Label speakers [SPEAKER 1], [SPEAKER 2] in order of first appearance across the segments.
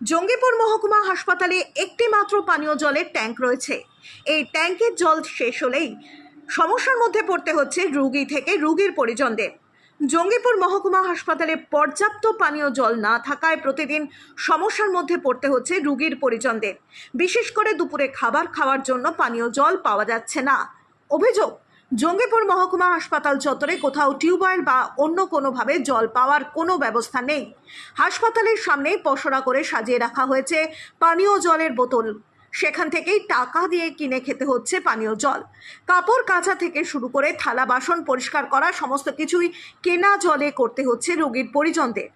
[SPEAKER 1] জঙ্গিপুর মহকুমা হাসপাতালে একটি মাত্র পানীয় জলের ট্যাঙ্ক রয়েছে। এই ট্যাঙ্কের জল শেষ হলেই সমস্যার মধ্যে পড়তে হচ্ছে রোগী থেকে রোগীর পরিজনদের। জঙ্গিপুর মহকুমা হাসপাতালে পর্যাপ্ত পানীয় জল না থাকায় প্রতিদিন সমস্যার মধ্যে পড়তে হচ্ছে রোগীর পরিজনদের। বিশেষ করে দুপুরে খাবার খাওয়ার জন্য পানীয় জল পাওয়া যাচ্ছে না। অভিযোগ, জঙ্গিপুর মহকুমা হাসপাতাল চত্বরে কোথাও টিউবওয়েল বা অন্য কোনোভাবে জল পাওয়ার কোনো ব্যবস্থা নেই। হাসপাতালের সামনে পসরা করে সাজিয়ে রাখা হয়েছে পানীয় জলের বোতল, সেখান থেকেই টাকা দিয়ে কিনে খেতে হচ্ছে পানীয় জল। কাপড় কাচা থেকে শুরু করে থালা বাসন পরিষ্কার করা সমস্ত কিছুই কেনা জলে করতে হচ্ছে রোগীর পরিজনদের।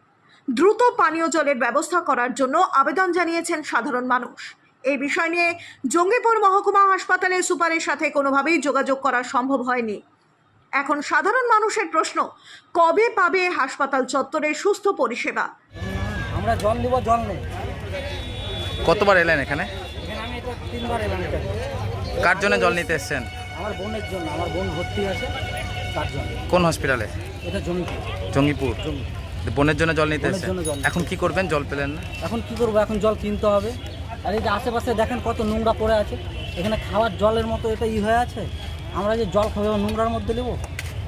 [SPEAKER 1] দ্রুত পানীয় জলের ব্যবস্থা করার জন্য আবেদন জানিয়েছেন সাধারণ মানুষ। এই বিষয় নিয়ে জঙ্গিপুর মহকুমা হাসপাতালের সুপারের সাথে কোনোভাবেই যোগাযোগ করা সম্ভব হয়নি। এখন সাধারণ মানুষের প্রশ্ন, কবে পাবে হাসপাতাল চত্বরের সুস্থ পরিষেবা?
[SPEAKER 2] আমরা জল নিব, জল নেই।
[SPEAKER 3] কতবার এলেন এখানে?
[SPEAKER 2] আমি এটা 3বার এলাম। এটা
[SPEAKER 3] কার জন্য জল নিতে এসেছেন?
[SPEAKER 2] আমার বোনের জন্য, আমার বোন ভর্তি আছে তার জন্য।
[SPEAKER 3] কোন হসপিটালে?
[SPEAKER 2] এটা জঙ্গিপুর।
[SPEAKER 3] জঙ্গিপুর। বোনের জন্য জল নিতে এসেছেন। এখন কি করবেন? জল পেলেন না?
[SPEAKER 2] এখন কি করবো? এখন জল কিনতে হবে। আর এই যে আশেপাশে দেখেন কত নোংরা পড়ে আছে, এখানে খাওয়ার জলের মতো এটা হয়ে আছে। আমরা যে জল খাবো নোংরার মধ্যে নেবো।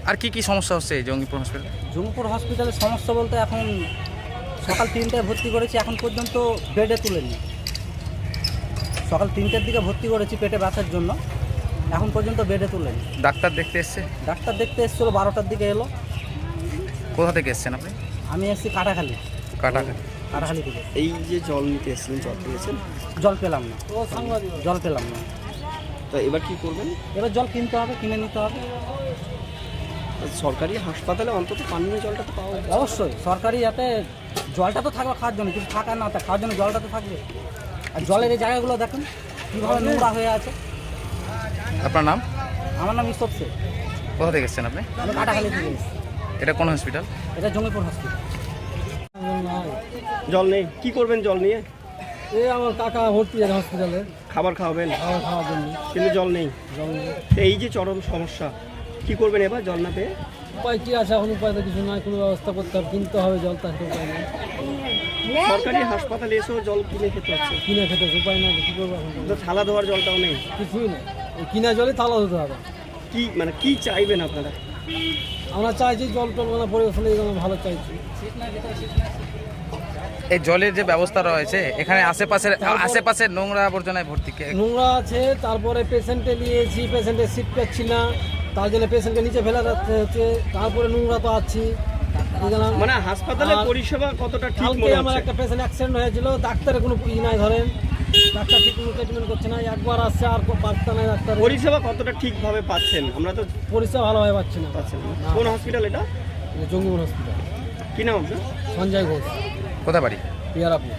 [SPEAKER 3] আর কি কি সমস্যা হচ্ছে এই জঙ্গিপুর হসপিটালে?
[SPEAKER 2] জঙ্গিপুর হসপিটালের সমস্যা বলতে এখন সকাল 3টায় ভর্তি করেছি, এখন পর্যন্ত বেডে তুলেনি। সকাল 3টার দিকে ভর্তি করেছি পেটে ব্যথার জন্য, এখন পর্যন্ত বেডে তুলেনি।
[SPEAKER 3] ডাক্তার দেখতে এসছে?
[SPEAKER 2] ডাক্তার দেখতে এসেছিলো 12টার দিকে এলো।
[SPEAKER 3] কোথা থেকে এসছেন আপনি?
[SPEAKER 2] আমি এসেছি কাটাখালি থেকে।
[SPEAKER 4] এই যে জল নিতে এসেছিলেন, জল পেয়েছেন?
[SPEAKER 2] জল পেলাম না, জল পেলাম না।
[SPEAKER 4] তো এবার কি করবেন?
[SPEAKER 2] এবার জল কিনতে হবে, কিনে নিতে হবে।
[SPEAKER 4] সরকারি হাসপাতালে অন্তত পানীয় জলটা তো পাওয়া যায়।
[SPEAKER 2] অবশ্যই সরকারি, যাতে জলটা তো থাকবে খাওয়ার জন্য, কিছু থাকা না থাকা খাওয়ার জন্য জলটা তো থাকবে। আর জলের এই জায়গাগুলো দেখুন কীভাবে নোংরা হয়ে আছে।
[SPEAKER 3] আপনার নাম?
[SPEAKER 2] আমার নাম ইসব শেখ।
[SPEAKER 3] কোথা থেকে এসছেন আপনি?
[SPEAKER 2] আমি কাটাখালি থেকে এসেছি।
[SPEAKER 3] এটা কোন হসপিটাল?
[SPEAKER 2] এটা জঙ্গিপুর হসপিটাল।
[SPEAKER 4] জল নেই, কি করবেন জল নিয়ে?
[SPEAKER 2] এই আমার কাকা ভর্তি আছে হসপিটালে,
[SPEAKER 4] খাবার খাওয়াবেন,
[SPEAKER 2] খাওয়া খাওয়ার জন্য।
[SPEAKER 4] কিন্তু জল নেই।
[SPEAKER 2] জল নেই।
[SPEAKER 4] তো এই যে চরম সমস্যা, কি করবেন এবার জল না পেয়ে?
[SPEAKER 2] উপায় কী আছে? এখন উপায় তো কিছু নাই, কোনো ব্যবস্থা করতে হবে, কিনতে হবে জল, তার উপায় নেই।
[SPEAKER 4] সরকারি হাসপাতালে এসেও জল কিনে খেতে হচ্ছে।
[SPEAKER 2] কিনে খেতে উপায় নাই, কী করবো এখন?
[SPEAKER 4] তো থালা ধোয়ার জলটাও নেই,
[SPEAKER 2] কিছুই নেই, এই কিনা জলে তালা হতে হবে।
[SPEAKER 4] কি মানে কি চাইবেন আপনারা?
[SPEAKER 2] আমরা চাইছি জল টল মানে পরিবেশন ভালো চাইছি।
[SPEAKER 3] এই জলের যে ব্যবস্থা রয়েছে এখানে আশেপাশে নোংরা আবর্জনায় ভর্তি।
[SPEAKER 2] নোংরা আছে, তারপরে পেশেন্টে নিয়েছি, পেশেন্টের সিট পাচ্ছি না, তার জন্য পেশেন্টকে নিচে ফেলে রাখতে হচ্ছে। তারপরে নোংরা তো আছি।
[SPEAKER 4] মানে হাসপাতালের পরিষেবা কতটা ঠিক
[SPEAKER 2] কালকে
[SPEAKER 4] মনে
[SPEAKER 2] আমার
[SPEAKER 4] হচ্ছে?
[SPEAKER 2] একটা পেশেন্ট অ্যাক্সিডেন্ট হয়েছিল, ডাক্তারের কোনো ই নাই, ধরেন ডাক্তার ঠিক কোনো ট্রিটমেন্ট করছে না, একবার আসছে আর বার্তা নাই ডাক্তার।
[SPEAKER 4] পরিষেবা কতটা ঠিকভাবে পাচ্ছেন? আমরা তো
[SPEAKER 2] পরিষেবা ভালোভাবে পাচ্ছি না।
[SPEAKER 4] পাচ্ছেন না। কোন হসপিটাল এটা?
[SPEAKER 2] জঙ্গিপুর হসপিটাল।
[SPEAKER 4] কি নাম আপনার?
[SPEAKER 2] সঞ্জয় ঘোষ,
[SPEAKER 3] কোথা বাড়ি?
[SPEAKER 2] পিয়ারাপুর।